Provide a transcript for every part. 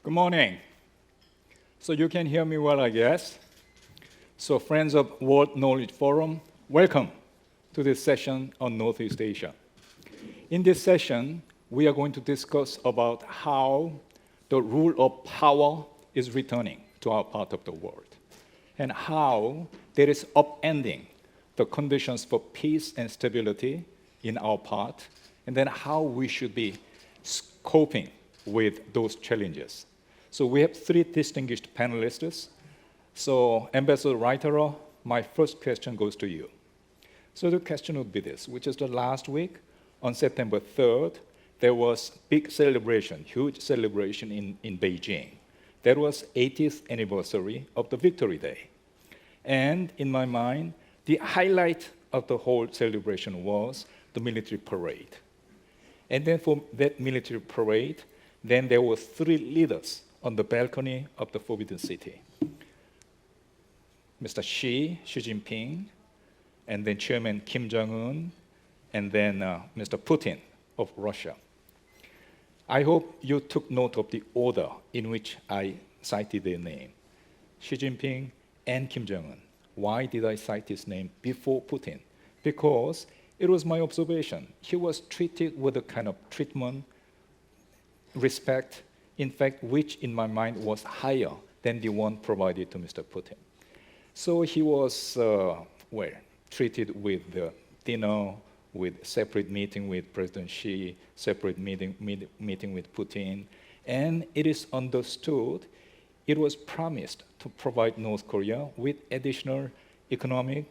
Good morning. So you can hear me well, I guess. So friends of World Knowledge Forum, welcome to this session on Northeast Asia. In this session, we are going to discuss about how the rule of power is returning to our part of the world, and how there is upending the conditions for peace and stability in our part, and then how we should be coping with those challenges. So we have three distinguished panelists. So Ambassador Reiterer, my first question goes to you. So the question would be this, which is the last week, on September 3rd, there was big celebration, huge celebration in Beijing. That was 80th anniversary of the Victory Day. And in my mind, the highlight of the whole celebration was the military parade. And then for that military parade, then there were three leaders on the balcony of the Forbidden City. Mr. Xi Jinping, and then Chairman Kim Jong-un, and then Mr. Putin of Russia. I hope you took note of the order in which I cited their name. Xi Jinping and Kim Jong-un. Why did I cite his name before Putin? Because it was my observation. He was treated with a kind of treatment, respect, in fact, which in my mind was higher than the one provided to Mr. Putin. So he was, treated with the dinner, with separate meeting with President Xi, separate meeting with Putin, and it is understood, it was promised to provide North Korea with additional economic,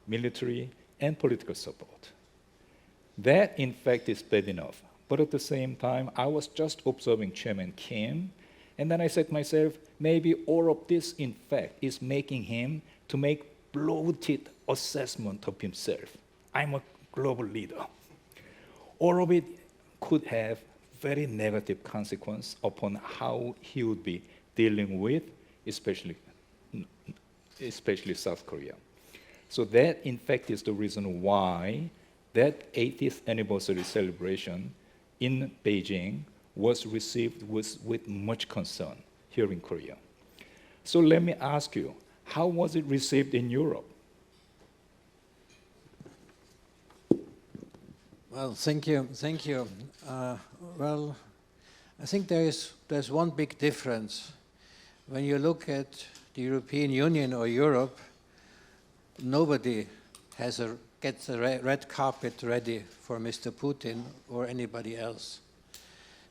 military, and political support. That, in fact, is bad enough. But at the same time, I was just observing Chairman Kim, and then I said to myself, maybe all of this, in fact, is making him to make bloated assessment of himself. I'm a global leader. All of it could have very negative consequence upon how he would be dealing with, especially South Korea. So that, in fact, is the reason why that 80th anniversary celebration in Beijing was received with much concern here in Korea. So let me ask you, how was it received in Europe? Well, thank you. Well, I think there's one big difference. When you look at the European Union or Europe, nobody gets a red carpet ready for Mr. Putin or anybody else.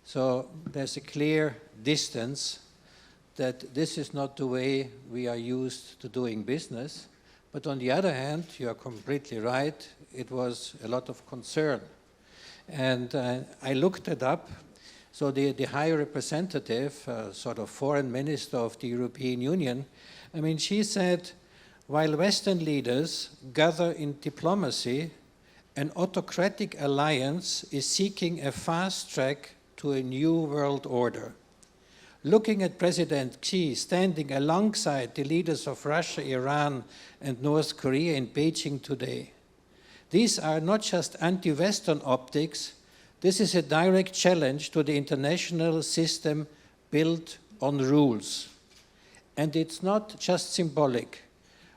So there's a clear distance that this is not the way we are used to doing business. But on the other hand, you are completely right, it was a lot of concern. And I looked it up. So the High Representative, sort of foreign minister of the European Union, I mean, she said, while Western leaders gather in diplomacy, an autocratic alliance is seeking a fast track to a new world order. Looking at President Xi standing alongside the leaders of Russia, Iran, and North Korea in Beijing today, these are not just anti-Western optics, this is a direct challenge to the international system built on rules. And it's not just symbolic.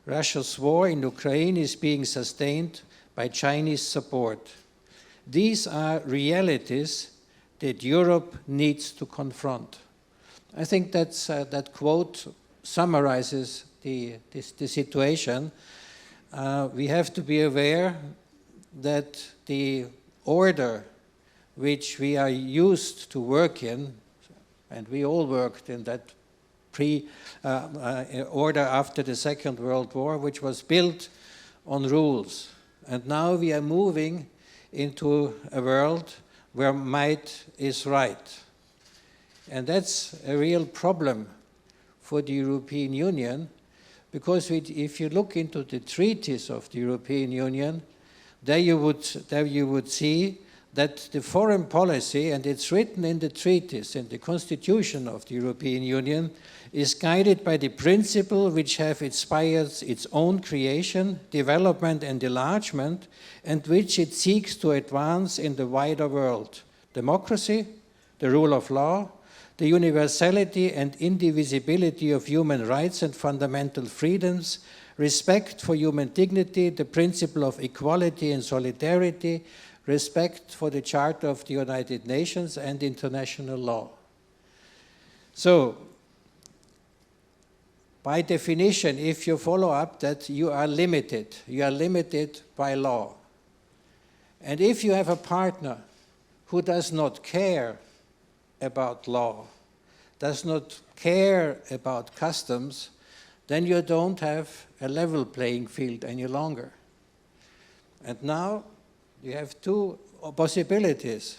Russia's war in Ukraine is being sustained by Chinese support. These are realities that Europe needs to confront. I think that quote summarizes the situation. We have to be aware that the order which we are used to work in, and we all worked in that order after the Second World War, which was built on rules. And now we are moving into a world where might is right. And that's a real problem for the European Union, because if you look into the treaties of the European Union, there you would see that the foreign policy, and it's written in the treaties and the constitution of the European Union, is guided by the principle which have inspired its own creation, development and enlargement, and which it seeks to advance in the wider world. Democracy, the rule of law, the universality and indivisibility of human rights and fundamental freedoms, respect for human dignity, the principle of equality and solidarity, respect for the Charter of the United Nations and international law. So, by definition, if you follow up that you are limited by law. And if you have a partner who does not care about law, does not care about customs, then you don't have a level playing field any longer. And now you have two possibilities.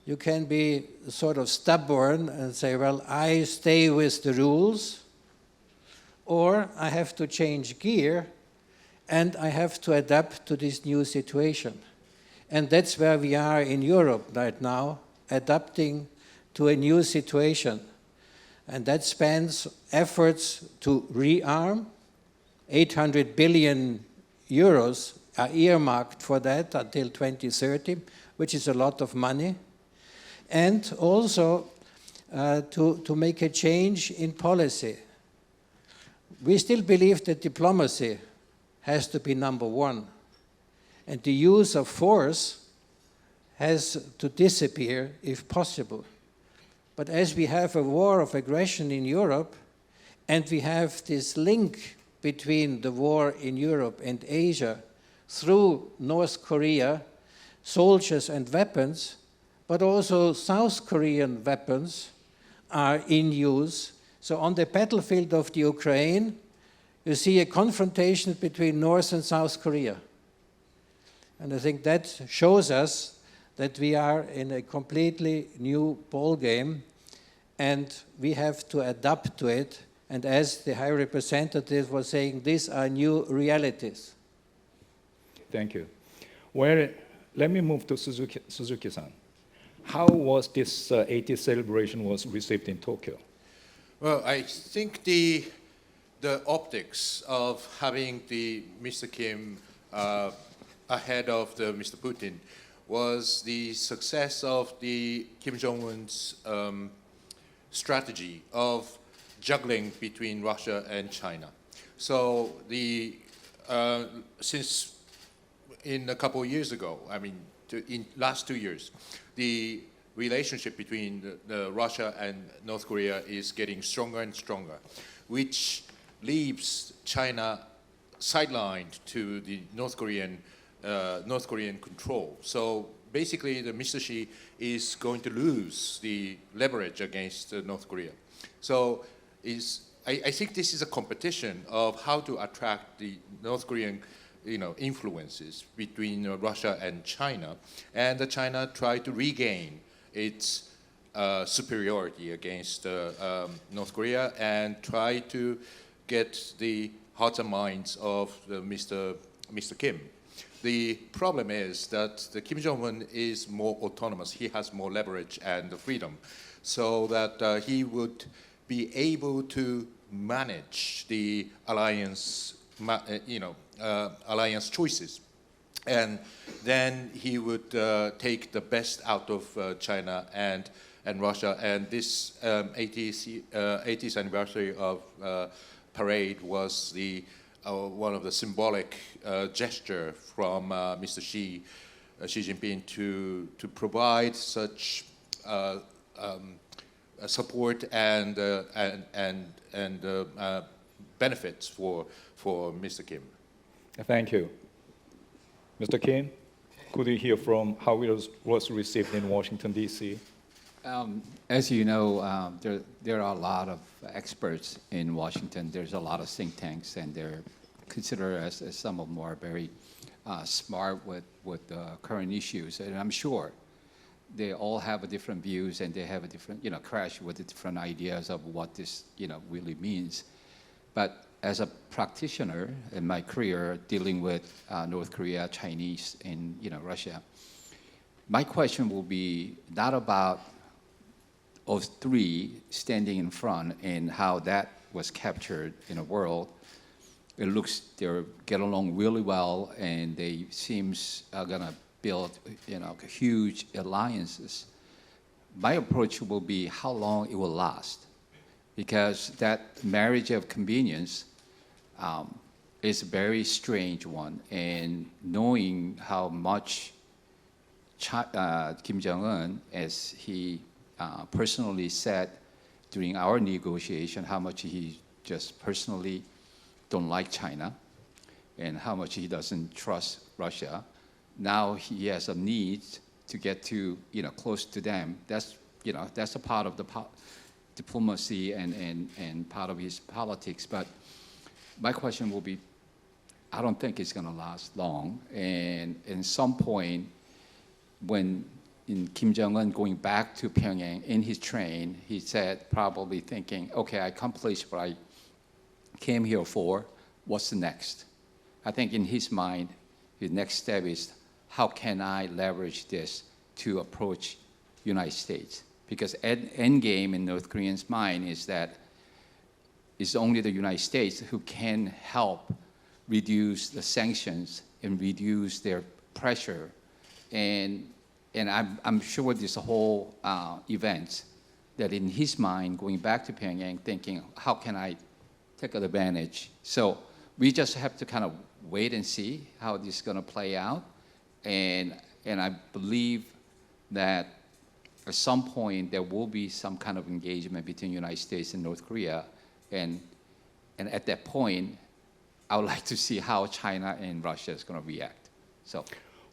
You can be sort of stubborn and say, well, I stay with the rules, or I have to change gear and I have to adapt to this new situation. And that's where we are in Europe right now, adapting to a new situation. And that spans efforts to rearm. 800 billion euros are earmarked for that until 2030, which is a lot of money. And also to make a change in policy. We still believe that diplomacy has to be number one. And the use of force has to disappear if possible. But as we have a war of aggression in Europe, and we have this link between the war in Europe and Asia through North Korea, soldiers and weapons, but also South Korean weapons are in use. So on the battlefield of the Ukraine, you see a confrontation between North and South Korea. And I think that shows us that we are in a completely new ballgame, and we have to adapt to it. And as the High Representative was saying, these are new realities. Thank you. Well, let me move to Suzuki-san. How was this 80th celebration was received in Tokyo? Well, I think the optics of having the Mr. Kim ahead of the Mr. Putin was the success of the Kim Jong-un's strategy of juggling between Russia and China. So since in a couple of years ago, I mean, in last 2 years, the relationship between Russia and North Korea is getting stronger and stronger, which leaves China sidelined to the North Korean control. So basically, the Mr. Xi is going to lose the leverage against North Korea. So I think this is a competition of how to attract the North Korean influences between Russia and China, and China try to regain its superiority against North Korea and try to get the hearts and minds of Mr. Kim. The problem is that the Kim Jong-un is more autonomous. He has more leverage and freedom, so that he would be able to manage the alliance, alliance choices, and then he would take the best out of China and Russia. And this 80th anniversary of parade was one of the symbolic gesture from Mr. Xi Jinping to provide such support and benefits for Mr. Kim. Thank you. Mr. Kim, could you hear from how it was received in Washington, D.C.? As you know, there are a lot of experts in Washington. There's a lot of think tanks, and they're considered as some of them are very smart with current issues. And I'm sure they all have different views, and they have a different, crash with the different ideas of what this, really means. But as a practitioner in my career dealing with North Korea, Chinese, and Russia, my question will be not about those three standing in front and how that was captured in the world. It looks they get along really well, and they seems gonna build huge alliances. my approach will be how long it will last, because that marriage of convenience is a very strange one. And knowing how much Kim Jong-un, as he personally said during our negotiation, how much he just personally don't like China and how much he doesn't trust Russia. Now he has a need to get to, close to them. That's a part of the diplomacy and part of his politics. But my question will be, I don't think it's going to last long. And at some point, when in Kim Jong-un going back to Pyongyang in his train, he said, probably thinking, okay, I accomplished what I came here for. What's the next? I think in his mind, his next step is, how can I leverage this to approach United States? Because end game in North Koreans' mind is that it's only the United States who can help reduce the sanctions and reduce their pressure. And I'm sure this whole event that in his mind, going back to Pyongyang, thinking, how can I take advantage? So we just have to kind of wait and see how this is going to play out. And I believe that at some point there will be some kind of engagement between the United States and North Korea. And at that point, I would like to see how China and Russia is going to react. So.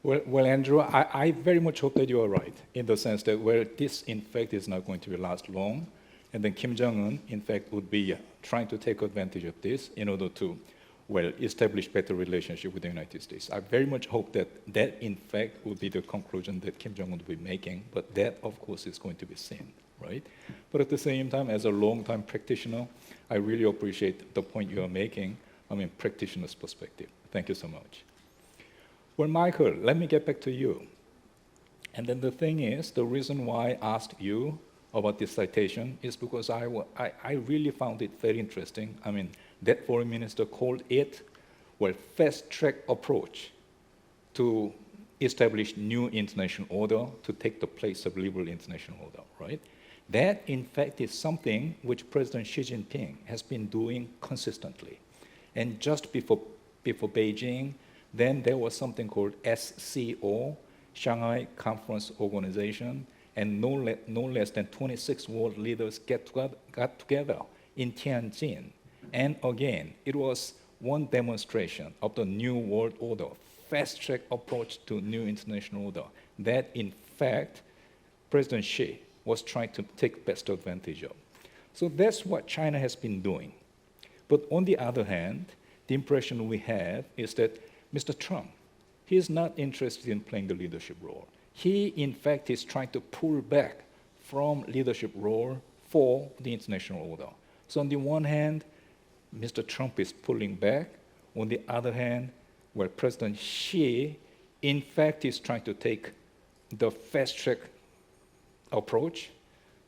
Well, Andrew, I very much hope that you are right in the sense that this, in fact, is not going to last long. And then Kim Jong-un, in fact, would be trying to take advantage of this in order to, establish better relationship with the United States. I very much hope that, in fact, would be the conclusion that Kim Jong-un will be making. But that, of course, is going to be seen, right? But at the same time, as a long-time practitioner, I really appreciate the point you are making. Practitioner's perspective. Thank you so much. Well, Michael, let me get back to you. And then the thing is, the reason why I asked you about this citation is because I really found it very interesting. That foreign minister called it, fast-track approach to establish new international order to take the place of liberal international order, right? That, in fact, is something which President Xi Jinping has been doing consistently. And just before Beijing, then there was something called SCO, Shanghai Conference Organization, and no less than 26 world leaders got together in Tianjin. And again, it was one demonstration of the new world order, fast-track approach to new international order, that in fact, President Xi was trying to take best advantage of. So that's what China has been doing. But on the other hand, the impression we have is that Mr. Trump, he is not interested in playing the leadership role. He, in fact, is trying to pull back from leadership role for the international order. So on the one hand, Mr. Trump is pulling back. On the other hand, President Xi, in fact, is trying to take the fast-track approach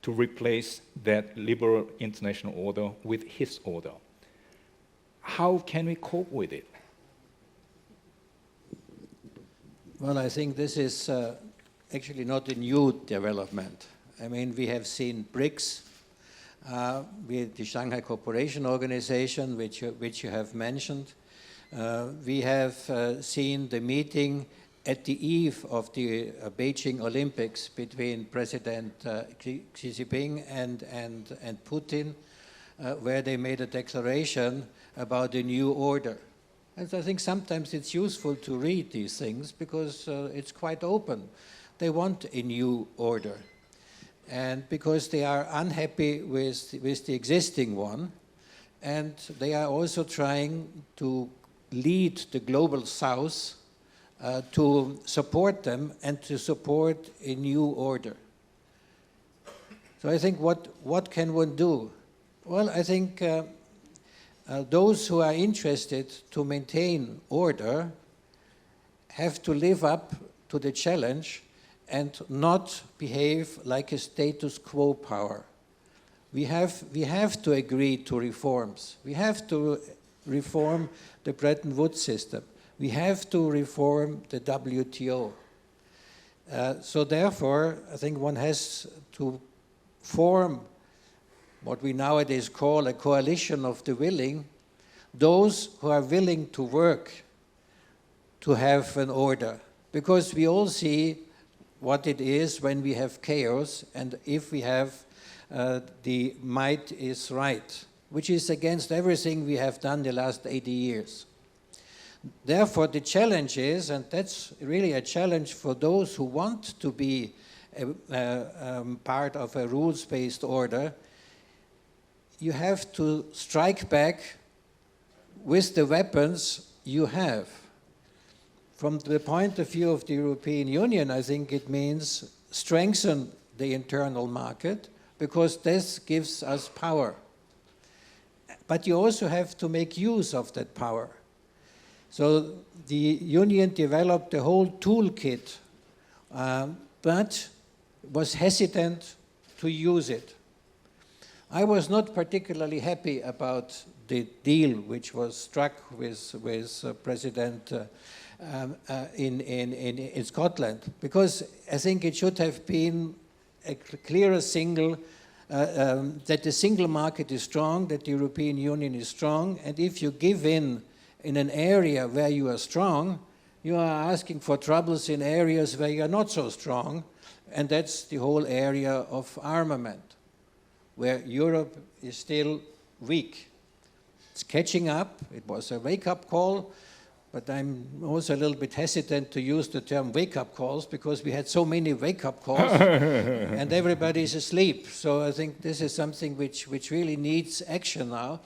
to replace that liberal international order with his order. How can we cope with it? Well, I think this is actually not a new development. We have seen BRICS, with the Shanghai Cooperation Organization, which you have mentioned. We have seen the meeting at the eve of the Beijing Olympics between President Xi Jinping and Putin, where they made a declaration about a new order. And I think sometimes it's useful to read these things because it's quite open. They want a new order. And because they are unhappy with the existing one, and they are also trying to lead the global south to support them and to support a new order. So I think what can one do? Well, I think those who are interested to maintain order have to live up to the challenge and not behave like a status quo power. We have to agree to reforms. We have to reform the Bretton Woods system. We have to reform the WTO. So therefore, I think one has to form what we nowadays call a coalition of the willing, those who are willing to work to have an order. Because we all see what it is when we have chaos, and if we have the might is right, which is against everything we have done the last 80 years. Therefore, the challenge is, and that's really a challenge for those who want to be part of a rules-based order, you have to strike back with the weapons you have. From the point of view of the European Union, I think it means strengthen the internal market, because this gives us power. But you also have to make use of that power. So the Union developed a whole toolkit, but was hesitant to use it. I was not particularly happy about the deal which was struck with President in Scotland, because I think it should have been a clearer signal that the single market is strong, that the European Union is strong, and if you give in an area where you are strong, you are asking for troubles in areas where you are not so strong, and that's the whole area of armament, where Europe is still weak. It's catching up. It was a wake-up call, but I'm also a little bit hesitant to use the term wake-up calls, because we had so many wake-up calls and everybody is asleep. So I think this is something which really needs action now.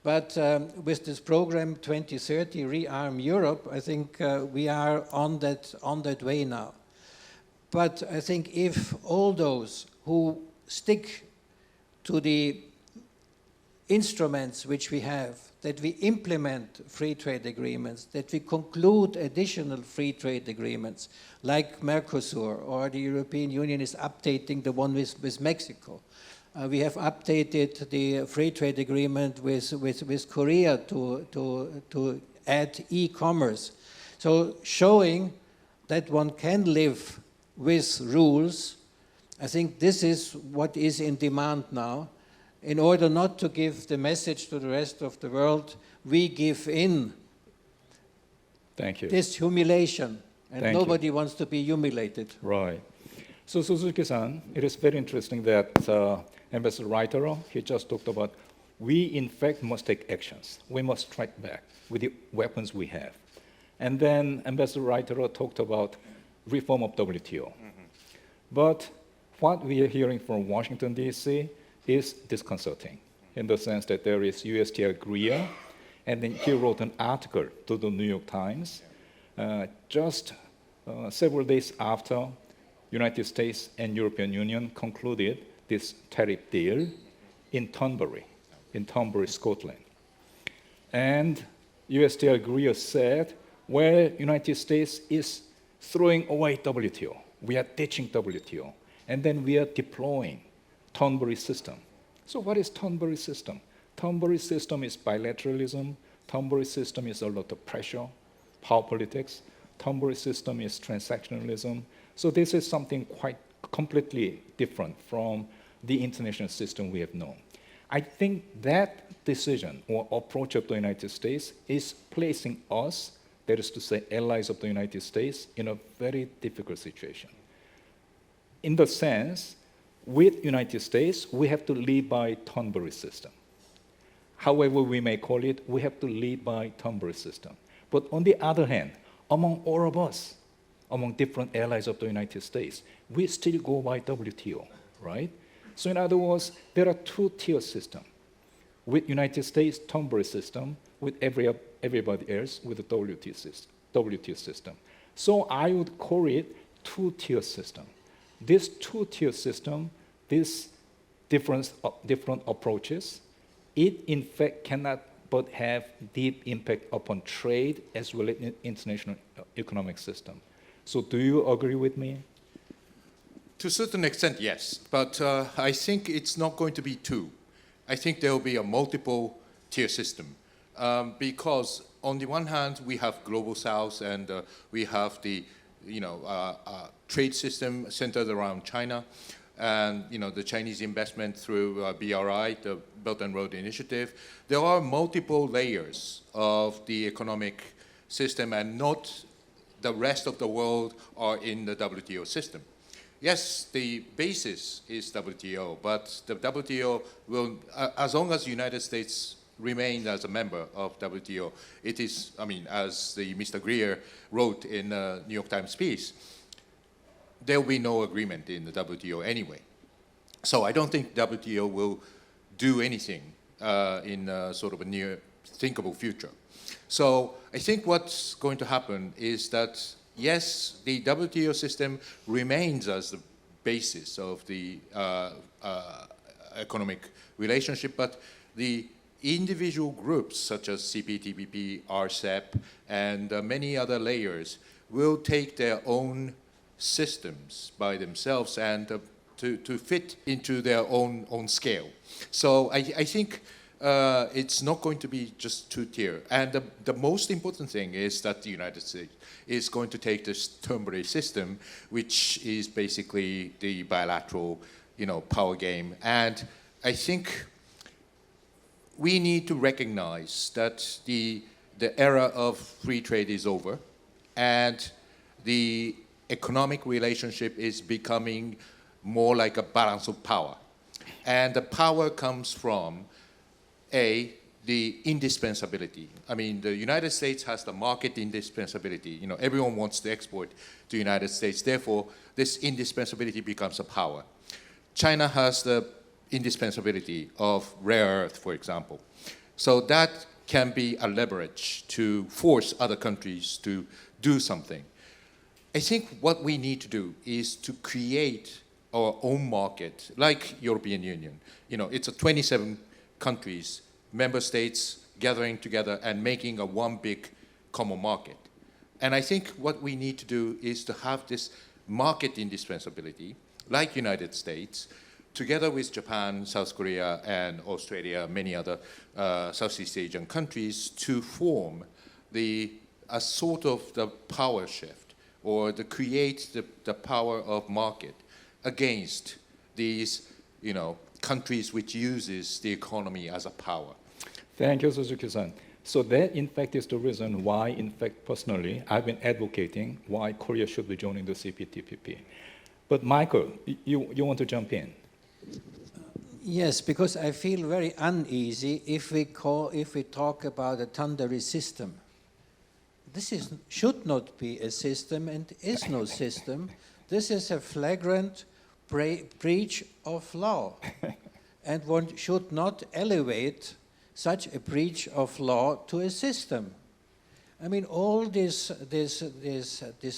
But with this program 2030, Rearm Europe, I think we are on that way now. But I think if all those who stick to the instruments which we have, that we implement free trade agreements, that we conclude additional free trade agreements like Mercosur, or the European Union is updating the one with Mexico. We have updated the free trade agreement with Korea to add e-commerce. So showing that one can live with rules, I think this is what is in demand now. In order not to give the message to the rest of the world, we give in. Thank you. This humiliation, and Thank nobody you. wants to be humiliated. Right. So Suzuki-san, it is very interesting that Ambassador Reiterer, he just talked about we in fact must take actions. We must strike back with the weapons we have. And then Ambassador Reiterer talked about reform of WTO. But what we are hearing from Washington, D.C. is disconcerting, in the sense that there is USTR Greer, and then he wrote an article to the New York Times just several days after United States and European Union concluded this tariff deal in Turnberry, Scotland. And USTR Greer said, well, United States is throwing away WTO. We are ditching WTO. And then we are deploying Turnberry System. So what is Turnberry System? Turnberry System is bilateralism. Turnberry System is a lot of pressure, power politics. Turnberry System is transactionalism. So this is something quite completely different from the international system we have known. I think that decision or approach of the United States is placing us, that is to say allies of the United States, in a very difficult situation. In the sense, with United States, we have to lead by Turnberry System. However we may call it, we have to lead by Turnberry System. But on the other hand, among all of us, among different allies of the United States, we still go by WTO, right? So in other words, there are two-tier system. With United States, Turnberry System, with everybody else with the WTO system. So I would call it two-tier system. This two-tier system, this different approaches, it in fact cannot but have deep impact upon trade as well as international economic system. So do you agree with me? To a certain extent, yes. But I think it's not going to be two. I think there will be a multiple tier system. Because on the one hand, we have Global South and we have the trade system centered around China, and the Chinese investment through BRI, the Belt and Road Initiative. There are multiple layers of the economic system, and not the rest of the world are in the WTO system. Yes, the basis is WTO, but the WTO will, as long as the United States remain as a member of WTO, it is, as Mr. Greer wrote in the New York Times piece, there will be no agreement in the WTO anyway. So I don't think WTO will do anything in sort of a near thinkable future. So I think what's going to happen is that, yes, the WTO system remains as the basis of the economic relationship, but the individual groups such as CPTPP, RCEP, and many other layers will take their own systems by themselves and to fit into their own scale. So I think it's not going to be just two-tier. And the most important thing is that the United States is going to take this Turnberry System, which is basically the bilateral, power game. And I think we need to recognize that the era of free trade is over, and the economic relationship is becoming more like a balance of power. And the power comes from, the indispensability. The United States has the market indispensability. Everyone wants to export to the United States. Therefore, this indispensability becomes a power. China has the indispensability of rare earth, for example. So that can be a leverage to force other countries to do something. I think what we need to do is to create our own market, like European Union. It's a 27 countries, member states gathering together and making a one big common market. And I think what we need to do is to have this market indispensability, like United States, together with Japan, South Korea, and Australia, many other Southeast Asian countries, to form a sort of the power shift, or to create the power of market against these, countries which uses the economy as a power. Thank you, Suzuki-san. So that, in fact, is the reason why, in fact, personally, I've been advocating why Korea should be joining the CPTPP. But Michael, you want to jump in? Yes, because I feel very uneasy if we talk about a Turnberry system. This should not be a system and is no system. This is a flagrant breach of law. And one should not elevate such a breach of law to a system. All these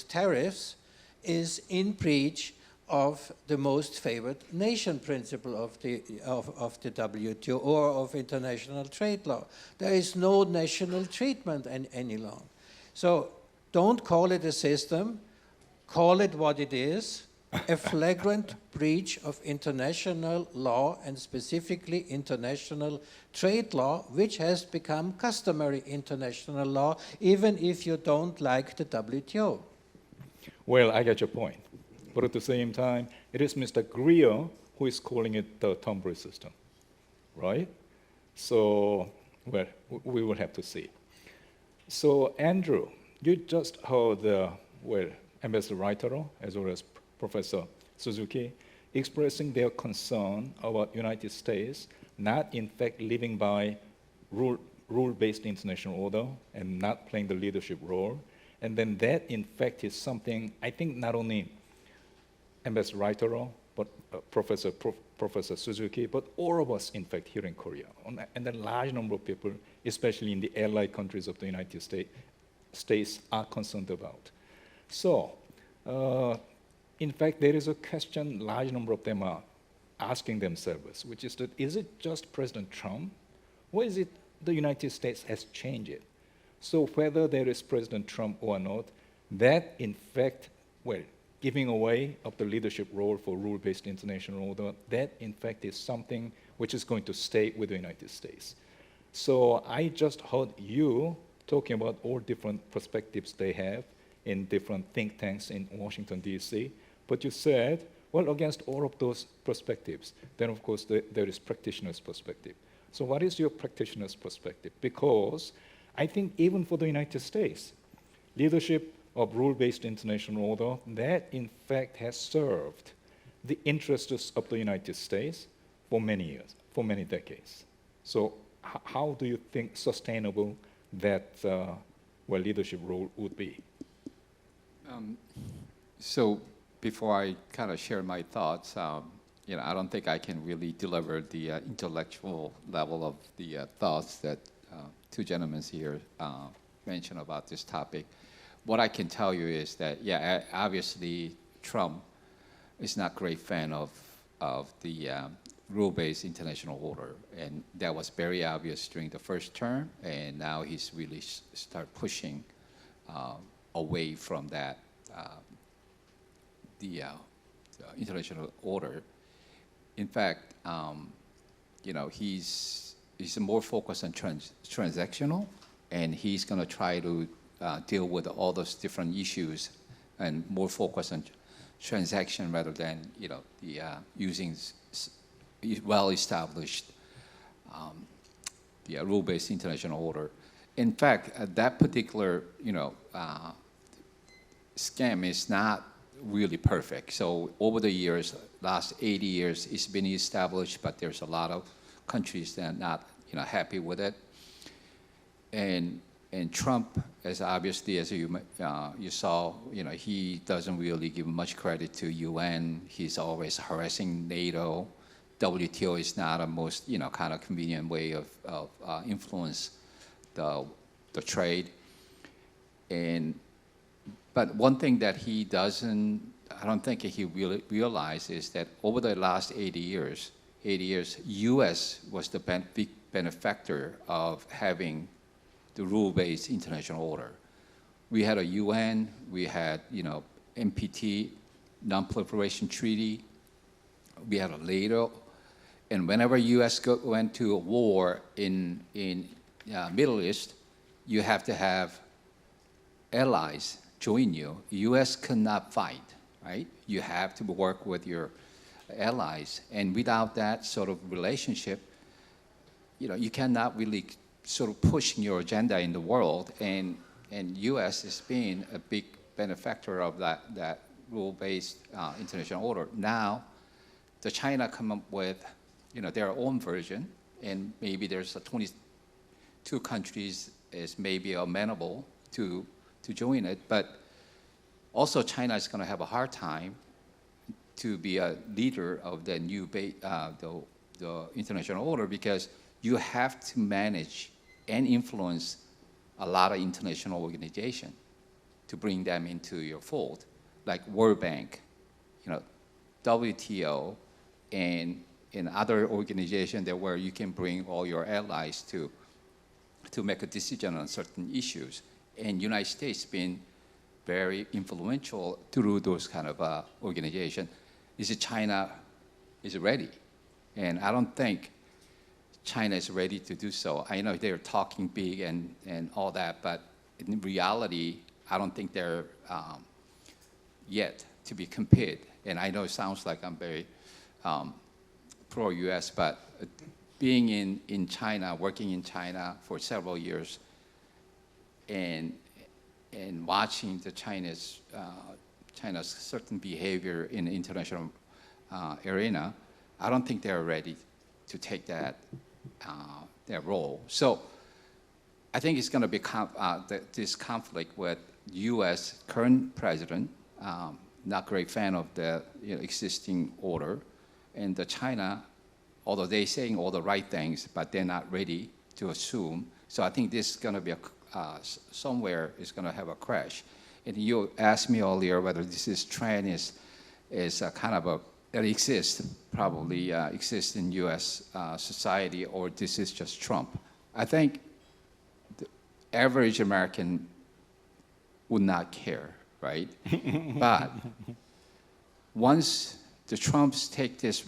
tariffs is in breach of the most favored nation principle of the WTO or of international trade law. There is no national treatment any longer. So don't call it a system, call it what it is, a flagrant breach of international law, and specifically international trade law, which has become customary international law, even if you don't like the WTO. Well, I get your point. But at the same time, it is Mr. Greer who is calling it the Turnberry System, right? So, well, we will have to see. So, Andrew, you just heard, Ambassador Reiterer, as well as Professor Suzuki, expressing their concern about United States not, in fact, living by rule-based international order and not playing the leadership role. And then that, in fact, is something I think not only Ambassador Reiterer, but Professor Suzuki, but all of us, in fact, here in Korea, and a large number of people, especially in the allied countries of the United States, are concerned about. So, in fact, there is a question large number of them are asking themselves, which is that, is it just President Trump, or is it the United States has changed it? So whether there is President Trump or not, that, in fact, giving away of the leadership role for rule-based international order, that in fact is something which is going to stay with the United States. So I just heard you talking about all different perspectives they have in different think tanks in Washington, D.C. But you said, well, against all of those perspectives, then of course there is practitioner's perspective. So what is your practitioner's perspective? Because I think even for the United States, leadership of rule-based international order, that in fact has served the interests of the United States for many years, for many decades. So how do you think sustainable that leadership role would be? So before I kind of share my thoughts, I don't think I can really deliver the intellectual level of the thoughts that two gentlemen here mentioned about this topic. What I can tell you is that, obviously Trump is not a great fan of the rule-based international order, and that was very obvious during the first term, and now he's really start pushing away from that, the international order. In fact, he's more focused on transactional, and he's going to try to deal with all those different issues, and more focused on transaction rather than using well-established rule-based international order. In fact, that particular scam is not really perfect. So over the years, last 80 years, it's been established, but there's a lot of countries that are not happy with it. And Trump, as obviously as you saw, he doesn't really give much credit to UN. He's always harassing NATO. WTO is not a most kind of convenient way of influence the trade. But one thing that he doesn't, I don't think he really realized, is that over the last 80 years, U.S. was the big benefactor of having the rule-based international order. We had a UN, we had NPT, Non-Proliferation Treaty, we had a NATO, and whenever U.S. went to a war in Middle East, you have to have allies join you. U.S. cannot fight, right? You have to work with your allies, and without that sort of relationship, you cannot really sort of push your agenda in the world, and U.S. is being a big benefactor of that rule-based international order. Now, the China come up with their own version, and maybe there's 22 countries is maybe amenable to join it, but also China is going to have a hard time to be a leader of the new the international order, because you have to manage and influence a lot of international organizations to bring them into your fold, like World Bank, WTO, and in other organizations that where you can bring all your allies to make a decision on certain issues. And United States been very influential through those kind of organizations. China is ready? And I don't think China is ready to do so. I know they're talking big and all that, but in reality, I don't think they're yet to be compared. And I know it sounds like I'm very pro-US, but being in China, working in China for several years, and watching the China's certain behavior in the international arena, I don't think they're ready to take that role. So I think it's going to be this conflict with U.S. current president, not great fan of the existing order, and the China, although they're saying all the right things, but they're not ready to assume. So I think this is going to be somewhere is going to have a crash. And you asked me earlier whether this trend is kind of that exists, probably exists in U.S. society, or this is just Trump. I think the average American would not care, right? But once the Trumps take this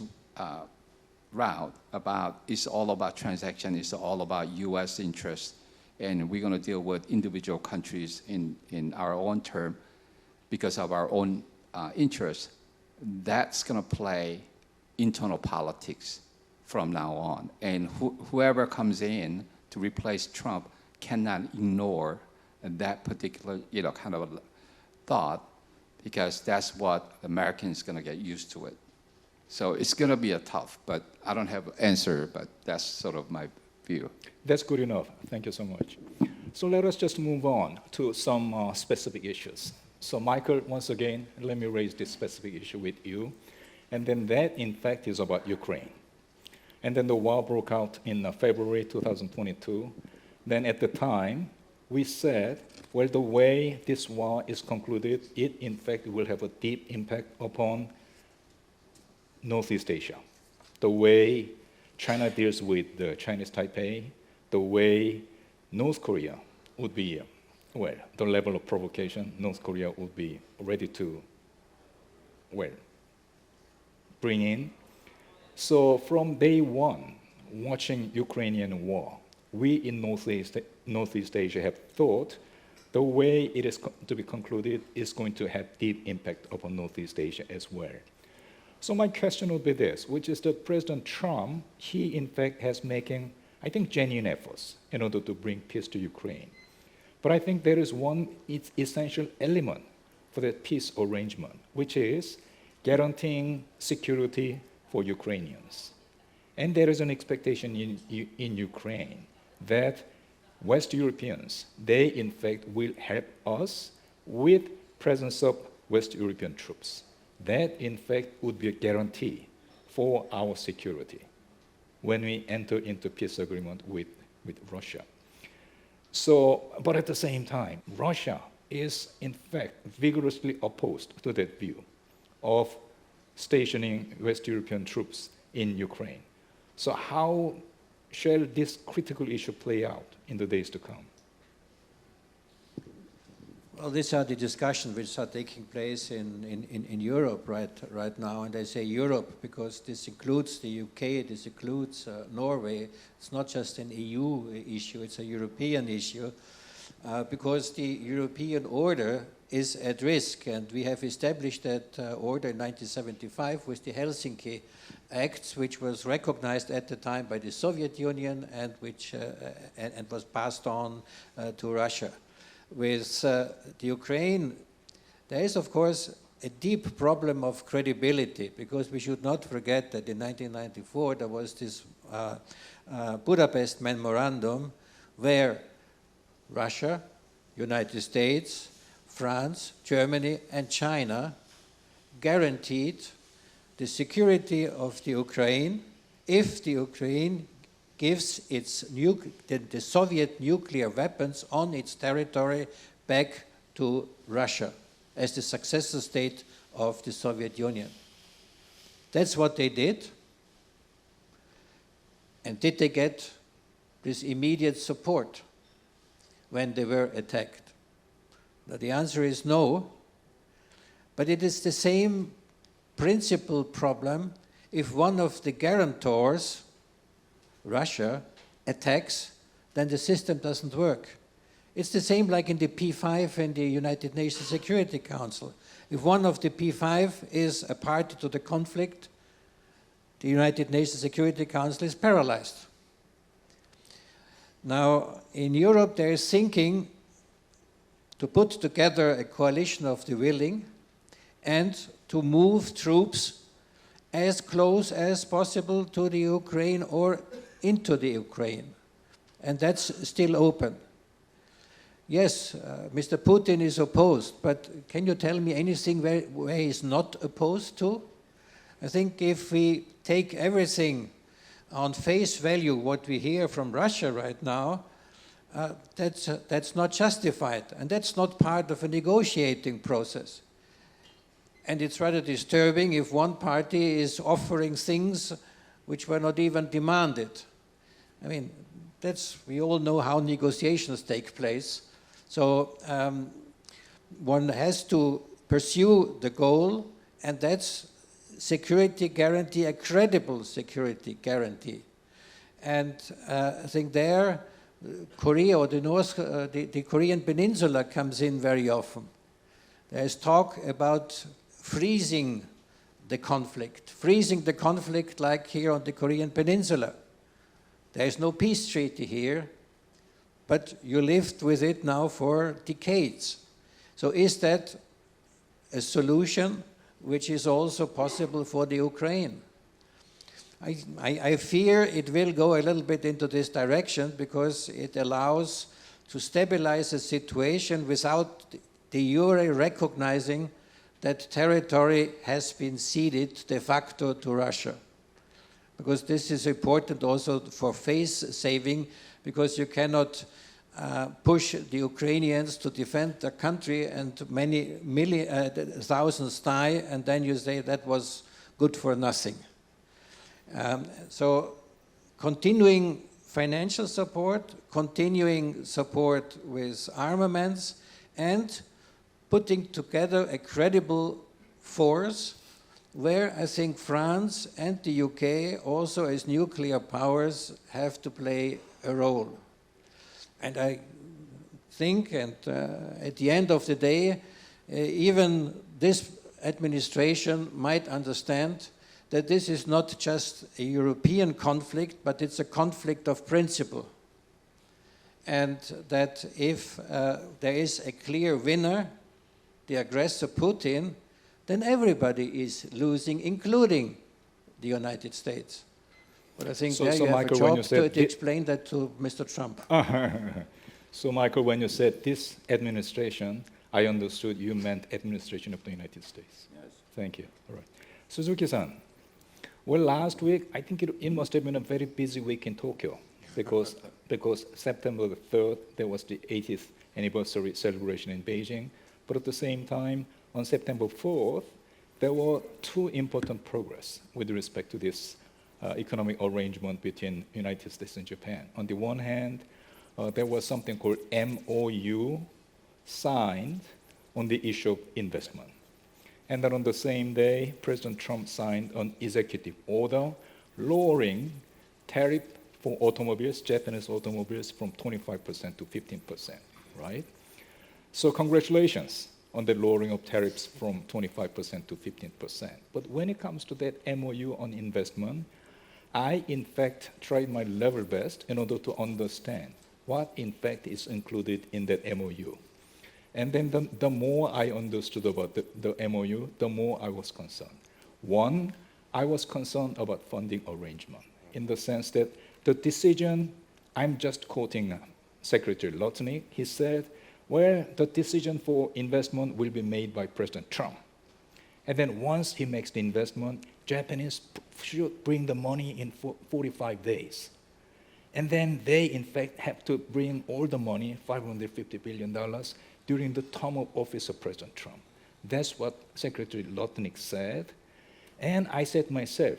route about it's all about transaction, it's all about U.S. interests, and we're going to deal with individual countries in our own term, because of our own interests, that's going to play internal politics from now on. And whoever comes in to replace Trump cannot ignore that particular, kind of a thought, because that's what Americans going to get used to it. So it's going to be a tough, but I don't have an answer, but that's sort of my view. That's good enough. Thank you so much. So let us just move on to some specific issues. So Michael, once again, let me raise this specific issue with you. And then that, in fact, is about Ukraine. And then the war broke out in February 2022. Then at the time, we said, well, the way this war is concluded, it, in fact, will have a deep impact upon Northeast Asia. The way China deals with the Chinese Taipei, the way North Korea would be, well, the level of provocation North Korea would be ready to, well, bring in. So from day one, watching Ukrainian war, we in Northeast Asia have thought the way it is to be concluded is going to have deep impact upon Northeast Asia as well. So my question would be this, which is that President Trump, he in fact has making, I think, genuine efforts in order to bring peace to Ukraine. But I think there is one essential element for that peace arrangement, which is guaranteeing security for Ukrainians. And there is an expectation in Ukraine that West Europeans, they in fact will help us with presence of West European troops. That in fact would be a guarantee for our security when we enter into peace agreement with Russia. So, but at the same time, Russia is in fact vigorously opposed to that view of stationing West European troops in Ukraine. So how shall this critical issue play out in the days to come? Well, these are the discussions which are taking place in Europe right now, and I say Europe because this includes the UK, this includes Norway. It's not just an EU issue, it's a European issue, because the European order is at risk, and we have established that order in 1975 with the Helsinki Acts, which was recognized at the time by the Soviet Union and which and was passed on to Russia. With the Ukraine, there is, of course, a deep problem of credibility, because we should not forget that in 1994 there was this Budapest Memorandum where Russia, United States, France, Germany, and China guaranteed the security of the Ukraine if the Ukraine gives the Soviet nuclear weapons on its territory back to Russia as the successor state of the Soviet Union. That's what they did. And did they get this immediate support when they were attacked? Now, the answer is no, but it is the same principal problem if one of the guarantors, Russia, attacks, then the system doesn't work. It's the same like in the P5 in the United Nations Security Council. If one of the P5 is a party to the conflict, the United Nations Security Council is paralyzed. Now, in Europe, there is thinking to put together a coalition of the willing and to move troops as close as possible to the Ukraine or into the Ukraine. And that's still open. Yes, Mr. Putin is opposed, but can you tell me anything where he's not opposed to? I think if we take everything on face value, what we hear from Russia right now, that's not justified, and that's not part of a negotiating process. And it's rather disturbing if one party is offering things which were not even demanded. I mean, we all know how negotiations take place. So one has to pursue the goal, and that's security guarantee, a credible security guarantee. And I think there, Korea or the Korean Peninsula comes in very often. There is talk about freezing the conflict like here on the Korean Peninsula. There is no peace treaty here, but you lived with it now for decades. So is that a solution which is also possible for the Ukraine? I fear it will go a little bit into this direction because it allows to stabilize a situation without the euro recognizing that territory has been ceded de facto to Russia. Because this is important also for face saving, because you cannot push the Ukrainians to defend the country and many thousands die, and then you say that was good for nothing. So continuing financial support, continuing support with armaments, and putting together a credible force where I think France and the UK also as nuclear powers have to play a role. And I think, and at the end of the day, even this administration might understand that this is not just a European conflict, but it's a conflict of principle. And that if there is a clear winner, the aggressor Putin, then everybody is losing, including the United States. But I think there you have Michael, a job to explain that to Mr. Trump. So, Michael, when you said this administration, I understood you meant administration of the United States. Yes. Thank you. All right. Suzuki-san, well, last week, I think it must have been a very busy week in Tokyo because September the 3rd, there was the 80th anniversary celebration in Beijing. But at the same time, on September 4th, there were two important progress with respect to this economic arrangement between United States and Japan. On the one hand, there was something called MOU signed on the issue of investment. And then on the same day, President Trump signed an executive order lowering tariff for automobiles, Japanese automobiles, from 25% to 15%, right? So congratulations on the lowering of tariffs from 25% to 15%. But when it comes to that MOU on investment, I, in fact, tried my level best in order to understand what, in fact, is included in that MOU. And then the more I understood about the MOU, the more I was concerned. One, I was concerned about funding arrangement in the sense that the decision, I'm just quoting Secretary Lutnick, he said, well, the decision for investment will be made by President Trump. And then once he makes the investment, Japanese should bring the money in 45 days. And then they, in fact, have to bring all the money, $550 billion, during the term of office of President Trump. That's what Secretary Lutnick said. And I said to myself,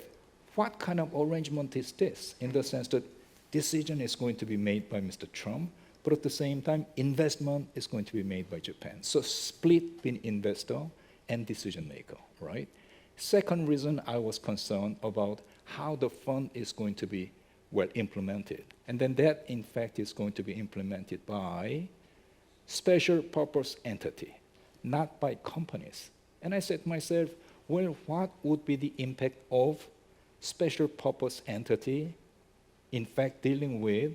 what kind of arrangement is this? In the sense that decision is going to be made by Mr. Trump, but at the same time, investment is going to be made by Japan. So split between investor and decision maker, right? Second reason I was concerned about how the fund is going to be well implemented. And then that, in fact, is going to be implemented by special purpose entity, not by companies. And I said to myself, well, what would be the impact of special purpose entity, in fact, dealing with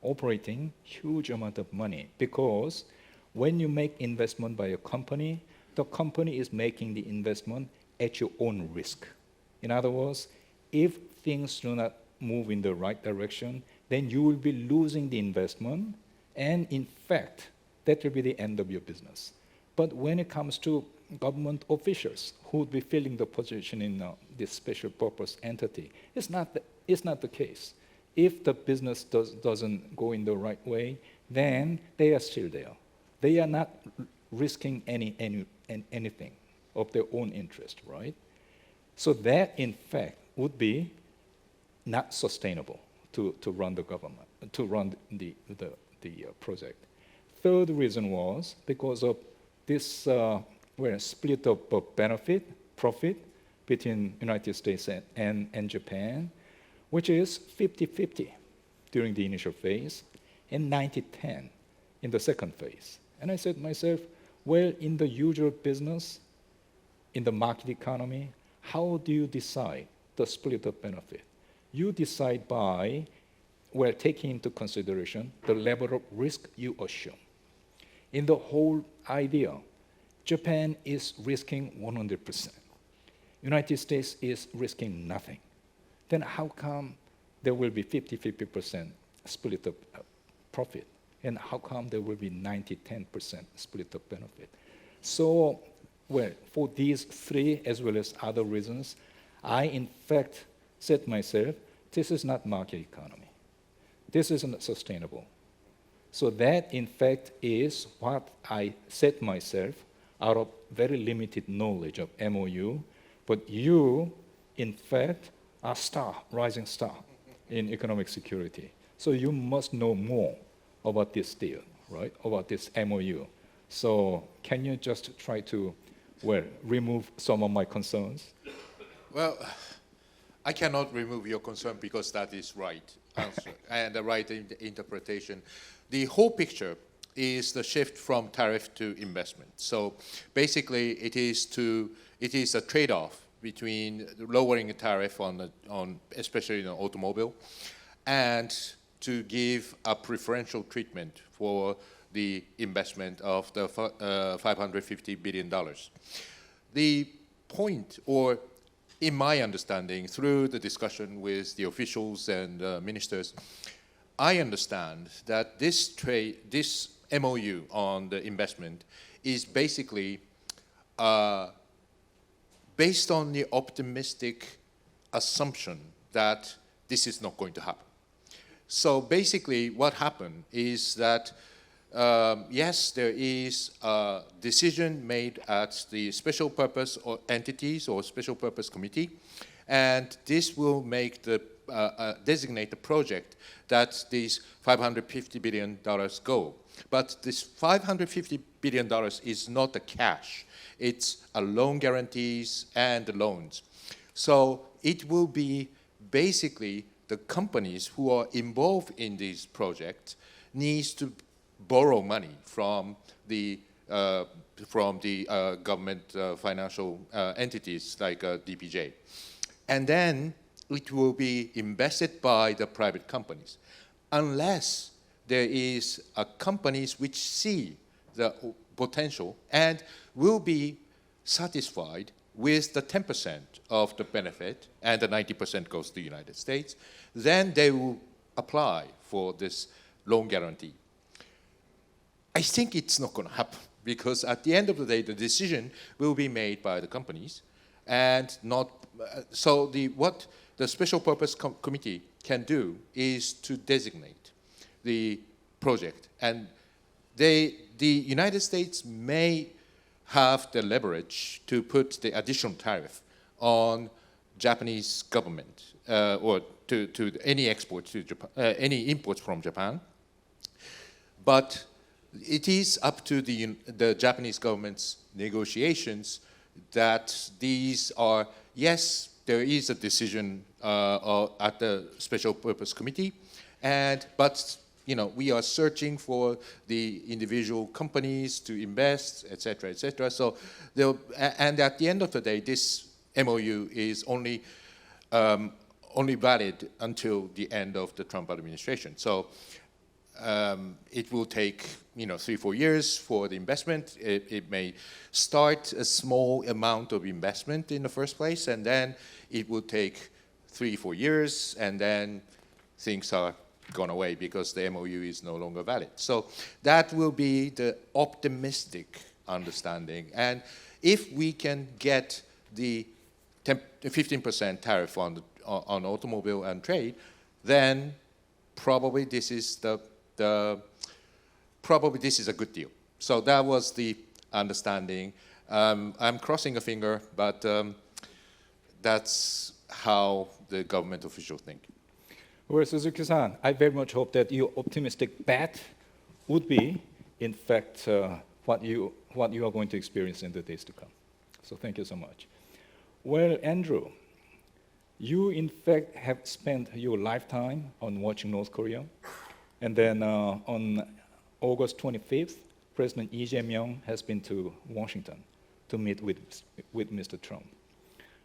operating huge amount of money? Because when you make investment by a company, the company is making the investment at your own risk. In other words, if things do not move in the right direction, then you will be losing the investment, and in fact, that will be the end of your business. But when it comes to government officials who would be filling the position in this special purpose entity, it's not the case. If the business doesn't go in the right way, then they are still there. They are not risking anything of their own interest, right? So that, in fact, would be not sustainable to run the government, to run the project. Third reason was because of this split of profit between United States and Japan, which is 50-50 during the initial phase and 90-10 in the second phase. And I said to myself, Well, in the usual business, in the market economy, how do you decide the split of benefit? You decide by, well, taking into consideration the level of risk you assume. In the whole idea, Japan is risking 100%. United States is risking nothing. Then how come there will be 50-50% split of profit? And how come there will be 90-10% split of benefit? So, well, for these three as well as other reasons, I in fact said myself, this is not market economy. This isn't sustainable. So that in fact is what I said myself out of very limited knowledge of MOU, but you in fact are rising star in economic security. So you must know more about this deal, right? About this MOU. So can you just try to, well, remove some of my concerns? Well, I cannot remove your concern because that is right answer and the right interpretation. The whole picture is the shift from tariff to investment. So basically, it is a trade-off between lowering a tariff on especially in the automobile, and to give a preferential treatment for the investment of the $550 billion. The point, or in my understanding, through the discussion with the officials and ministers, I understand that this MOU on the investment is basically based on the optimistic assumption that this is not going to happen. So basically what happened is that yes, there is a decision made at the special purpose or entities or special purpose committee, and this will make the designate the project that these $550 billion go. But this $550 billion is not the cash. It's a loan guarantees and the loans. So it will be basically the companies who are involved in this project needs to borrow money from the government financial entities like DPJ. And then it will be invested by the private companies, unless there is companies which see the potential and will be satisfied with the 10% of the benefit and the 90% goes to the United States, then they will apply for this loan guarantee. I think it's not going to happen because at the end of the day, the decision will be made by the companies and not, so what the special purpose committee can do is to designate the project. And the United States may have the leverage to put the additional tariff on Japanese government or to any exports to Japan, any imports from Japan. But it is up to the Japanese government's negotiations that these are, yes, there is a decision at the special purpose committee, but we are searching for the individual companies to invest, et cetera, et cetera. So, and at the end of the day, this MOU is only valid until the end of the Trump administration. So it will take 3-4 years for the investment. It may start a small amount of investment in the first place, and then it will take 3-4 years, and then things are gone away because the MOU is no longer valid. So that will be the optimistic understanding. And if we can get the 15% tariff on automobile and trade, then probably this is probably this is a good deal. So that was the understanding. I'm crossing a finger, but that's how the government officials think. Well, Suzuki-san, I very much hope that your optimistic bet would be, in fact, what you are going to experience in the days to come. So thank you so much. Well, Andrew, you in fact have spent your lifetime on watching North Korea, and then on August 25th, President Lee Jae-myung has been to Washington to meet with Mr. Trump.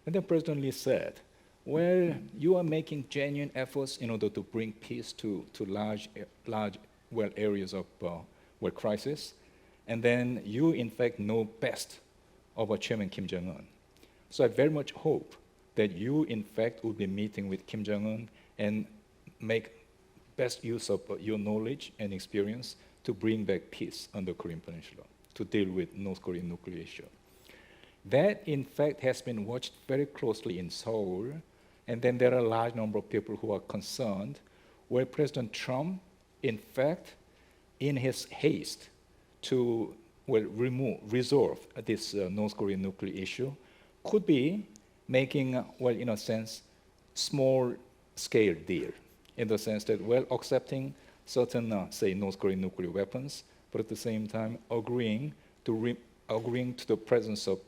And then President Lee said, well, you are making genuine efforts in order to bring peace to large areas of crisis. And then you, in fact, know best about Chairman Kim Jong-un. So I very much hope that you, in fact, will be meeting with Kim Jong-un and make best use of your knowledge and experience to bring back peace on the Korean Peninsula, to deal with North Korean nuclear issue. That, in fact, has been watched very closely in Seoul, and then there are a large number of people who are concerned where President Trump, in fact, in his haste to resolve this North Korean nuclear issue, could be making, well, in a sense, small-scale deal, in the sense that, well, accepting certain, say, North Korean nuclear weapons, but at the same time agreeing to the presence of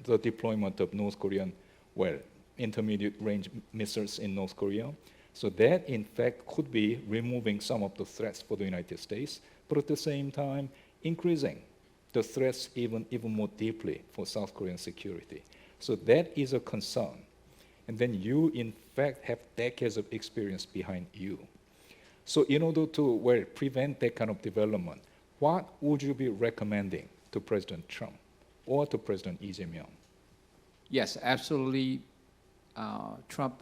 the deployment of North Korean, well, intermediate-range missiles in North Korea. So that, in fact, could be removing some of the threats for the United States, but at the same time, increasing the threats even more deeply for South Korean security. So that is a concern. And then you, in fact, have decades of experience behind you. So in order to, well, prevent that kind of development, what would you be recommending to President Trump or to President Lee Jae-myung? Yes, absolutely. Trump,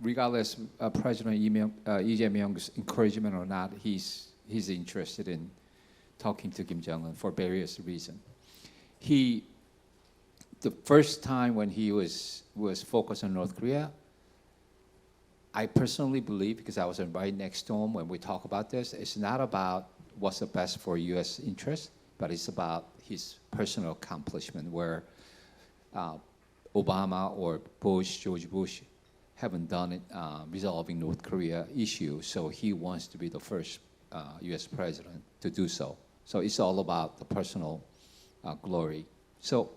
regardless of President Lee Jae-myung's encouragement or not, he's interested in talking to Kim Jong-un for various reasons. The first time when he was focused on North Korea, I personally believe, because I was right next to him when we talk about this, it's not about what's the best for U.S. interest, but it's about his personal accomplishment, where Obama or George Bush haven't done it resolving North Korea issue, so he wants to be the first U.S. president to do so. So it's all about the personal glory. So,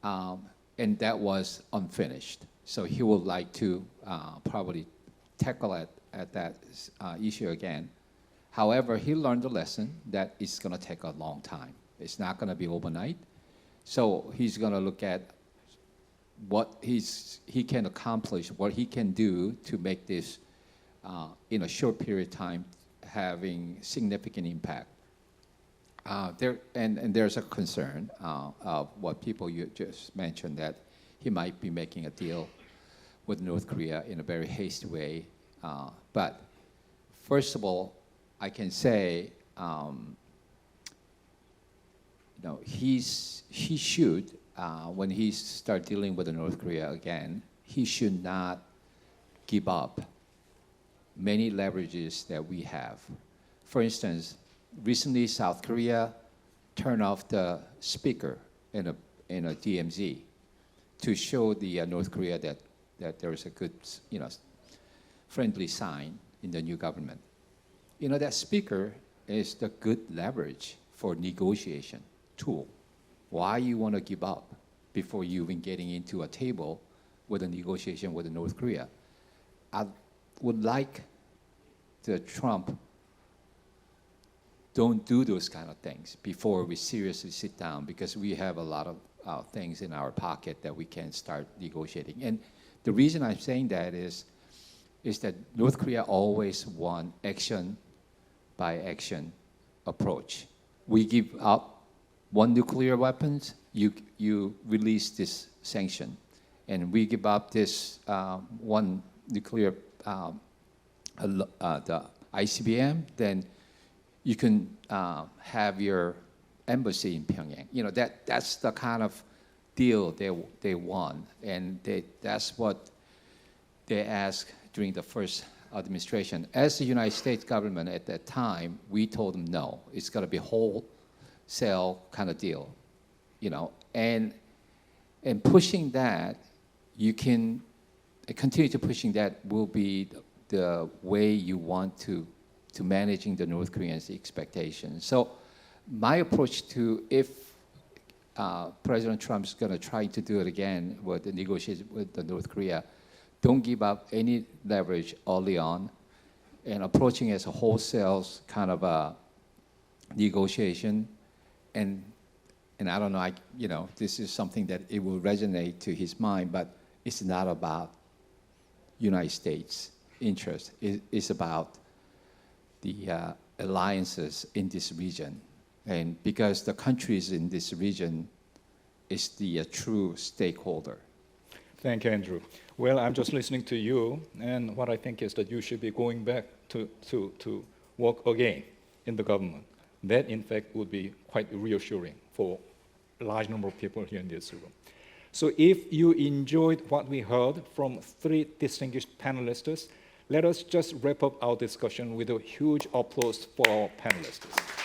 and that was unfinished. So he would like to probably tackle at that issue again. However, he learned the lesson that it's going to take a long time. It's not going to be overnight. So he's going to look at what he can accomplish, what he can do to make this, in a short period of time, having significant impact. There's a concern of what people you just mentioned, that he might be making a deal with North Korea in a very hasty way. But first of all, I can say, he should, when he start dealing with North Korea again, he should not give up many leverages that we have. For instance, recently South Korea turned off the speaker in a DMZ to show the North Korea that there is a good, friendly sign in the new government. That speaker is the good leverage for negotiation tool. Why you want to give up before you even getting into a table with a negotiation with North Korea? I would like the Trump don't do those kind of things before we seriously sit down, because we have a lot of things in our pocket that we can start negotiating. And the reason I'm saying that is that North Korea always want action by action approach. We give up one nuclear weapons, you release this sanction. And we give up this one nuclear, the ICBM, then you can have your embassy in Pyongyang. That's the kind of deal they want, and that's what they asked during the first administration. As the United States government at that time, we told them no, it's got to be wholesale kind of deal, and pushing that, you can continue to pushing that will be the way you want to managing the North Koreans' expectations. So my approach to, if President Trump's going to try to do it again with the negotiations with the North Korea, don't give up any leverage early on, and approaching as a wholesale kind of a negotiation, and I don't know, this is something that it will resonate to his mind, but it's not about United States interest. It's about the alliances in this region. And because the countries in this region is the true stakeholder. Thank you, Andrew. Well, I'm just listening to you, and what I think is that you should be going back to work again in the government. That, in fact, would be quite reassuring for a large number of people here in this room. So if you enjoyed what we heard from 3 distinguished panelists, let us just wrap up our discussion with a huge applause for our panelists.